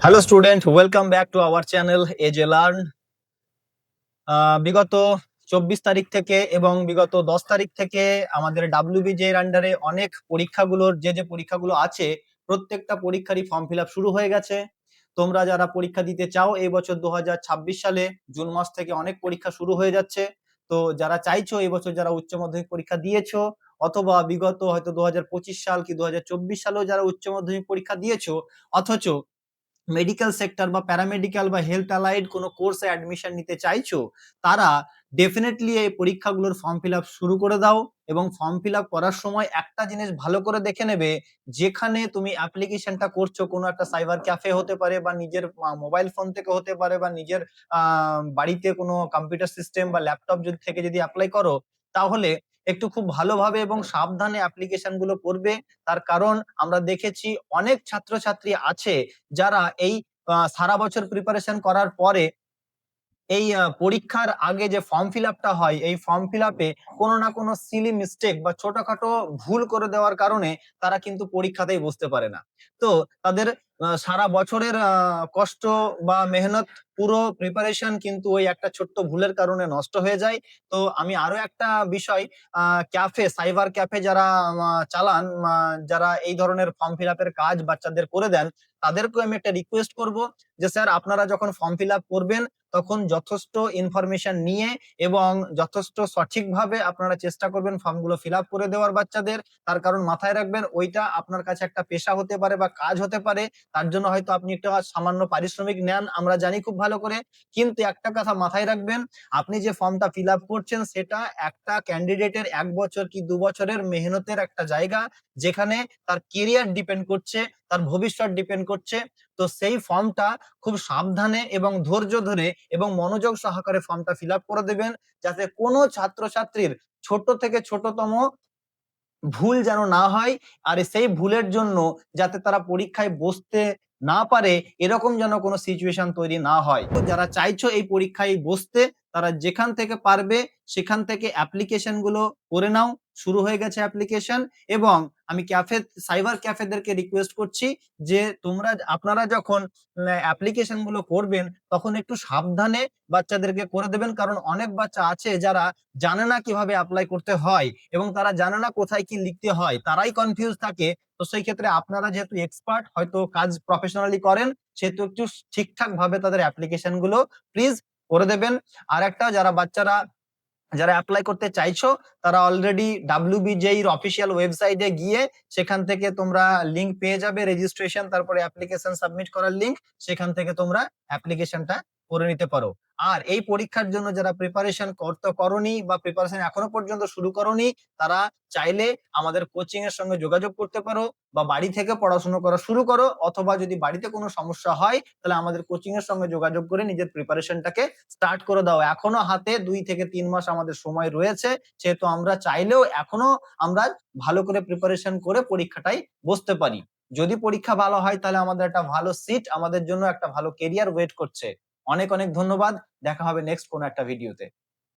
Hello student, welcome back to our channel as a learn. বিগত 24 তারিখ থেকে এবং বিগত 10 তারিখ থেকে আমাদের ডাব্লিউবিজে এর আন্ডারে অনেক পরীক্ষাগুলোর যে পরীক্ষাগুলো আছে প্রত্যেকটা পরীক্ষারই ফর্ম ফিল আপ শুরু হয়ে গেছে। তোমরা যারা পরীক্ষা দিতে চাও এই বছর 2026 সালে জুন মাস থেকে অনেক পরীক্ষা শুরু হয়ে যাচ্ছে। তো যারা চাইছো এই বছর যারা উচ্চ মাধ্যমিক পরীক্ষা দিয়েছো অথবা বিগত হয়তো 2025 সাল কি 2024 সালেও যারা উচ্চ মাধ্যমিক পরীক্ষা দিয়েছো অথচ মেডিকেল সেক্টর বা প্যারামেডিক্যাল বা হেলথ অ্যালাইড কোনো কোর্সে অ্যাডমিশন নিতে চাইছো, তারা ডেফিনেটলি এই পরীক্ষাগুলোর ফর্ম ফিল আপ শুরু করে দাও। এবং ফর্ম ফিল আপ করার সময় একটা জিনিস ভালো করে দেখে নেবে, যেখানে তুমি অ্যাপ্লিকেশনটা করছো কোনো একটা সাইবার ক্যাফে হতে পারে বা নিজের মোবাইল ফোন থেকে হতে পারে বা নিজের বাড়িতে কোনো কম্পিউটার সিস্টেম বা ল্যাপটপ থেকে যদি অ্যাপ্লাই করো, তাহলে একটু খুব ভালোভাবে এবং সাবধানে অ্যাপ্লিকেশন গুলো করবে। তার কারণ আমরা দেখেছি অনেক ছাত্রছাত্রী আছে যারা এই সারা বছর প্রিপারেশন করার পরে এই পরীক্ষার আগে যে ফর্ম ফিল আপটা হয় এই ফর্ম ফিল আপে কোনো না কোনো সিলি মিস্টেক বা ছোটখাটো ভুল করে দেওয়ার কারণে তারা কিন্তু পরীক্ষাতেই বসতে পারে না। তো তাদের সারা বছরের কষ্ট বা মেহনত পুরো প্রিপারেশন কিন্তু ওই একটা ছোট্ট ভুলের কারণে নষ্ট হয়ে যায়। তো আমি আরো একটা বিষয়, ক্যাফে সাইবার ক্যাফে যারা চালান, যারা এই ধরনের ফর্ম ফিল আপের কাজ বাচ্চাদের করে দেন, তাদেরকে আমি একটা রিকোয়েস্ট করব যে স্যার আপনারা যখন ফর্ম ফিল আপ করবেন তখন যথেষ্ট ইনফরমেশন নিয়ে এবং যথেষ্ট সঠিকভাবে আপনারা চেষ্টা করবেন ফর্মগুলো ফিল আপ করে দেওয়ার বাচ্চাদের। তার কারণ মাথায় রাখবেন ওইটা আপনার কাছে একটা পেশা হতে পারে বা কাজ হতে পারে। তার জন্য হয়তো আপনি একটা সামান্য পারিশ্রমিক নেন, আমরা জানি খুব ভালো করে। কিন্তু একটা কথা মাথায় রাখবেন, আপনি যে ফর্মটা ফিল আপ করছেন সেটা একটা ক্যান্ডিডেটের 1 বছর কি 2 বছরের মেহনতের একটা জায়গা, যেখানে তার কেরিয়ার ডিপেন্ড করছে, তার ভবিষ্যৎ ডিপেন্ড করছে। তো সেই ফর্মটা খুব সাবধানে এবং ধৈর্য ধরে এবং মনোযোগ সহকারে ফর্মটা ফিল আপ করে দেবেন, যাতে কোনো ছাত্রছাত্রীর ছোট থেকে ছোটতম ভুল যেন না হয়। আর সেই ভুলের জন্য যাতে তারা পরীক্ষায় বসতে না পারে, এরকম যেন কোনো সিচুয়েশন তৈরি না হয়। তো যারা চাইছো এই পরীক্ষায় বসতে, তারা যেখান থেকে পারবে সেখান থেকে অ্যাপ্লিকেশন গুলো করে নাও। শুরু হয়ে গেছে অ্যাপ্লিকেশন। এবং আমি সাইবার ক্যাফেদেরকে রিকোয়েস্ট করছি যে আপনারা যখন অ্যাপ্লিকেশন গুলো করবেন তখন একটু সাবধানে বাচ্চাদেরকে করে দেবেন, কারণ অনেক বাচ্চা আছে যারা জানে না কিভাবে অ্যাপ্লাই করতে হয় এবং তারা জানে না কোথায় কি লিখতে হয়, তারাই কনফিউজ থাকে। তো সেই ক্ষেত্রে আপনারা যেহেতু এক্সপার্ট, হয়তো কাজ প্রফেশনালি করেন, সেহেতু একটু ঠিকঠাক ভাবে তাদের অ্যাপ্লিকেশন গুলো প্লিজ করে দেবেন। আর একটা, যারা অ্যাপ্লাই করতে চাইছো তারা অলরেডি ডাব্লিউবিজেই এর অফিসিয়াল ওয়েবসাইটে গিয়ে সেখান থেকে তোমরা লিংক পেয়ে যাবে, রেজিস্ট্রেশন তারপরে অ্যাপ্লিকেশন সাবমিট করার লিংক। সেখান থেকে তোমরা অ্যাপ্লিকেশনটা করে নিতে পারো। আর এই পরীক্ষার জন্য যারা প্রিপারেশন করনি বা প্রিপারেশন এখনো পর্যন্ত শুরু করনি, তারা চাইলে আমাদের কোচিং এর সঙ্গে যোগাযোগ করতে পারো বা বাড়ি থেকে পড়াশোনা করা শুরু করো, অথবা যদি বাড়িতে কোনো সমস্যা হয় তাহলে আমাদের কোচিং এর সঙ্গে যোগাযোগ করে নিজের প্রিপারেশনটাকে স্টার্ট করে দাও। এখনো হাতে 2 থেকে 3 মাস আমাদের সময় রয়েছে, সেহেতু আমরা চাইলেও এখনো আমরা ভালো করে প্রিপারেশন করে পরীক্ষাটায় বসতে পারি। যদি পরীক্ষা ভালো হয় তাহলে আমাদের একটা ভালো সিট, আমাদের জন্য একটা ভালো কেরিয়ার ওয়েট করছে। অনেক অনেক ধন্যবাদ। দেখা হবে নেক্সট কোনো একটা ভিডিওতে।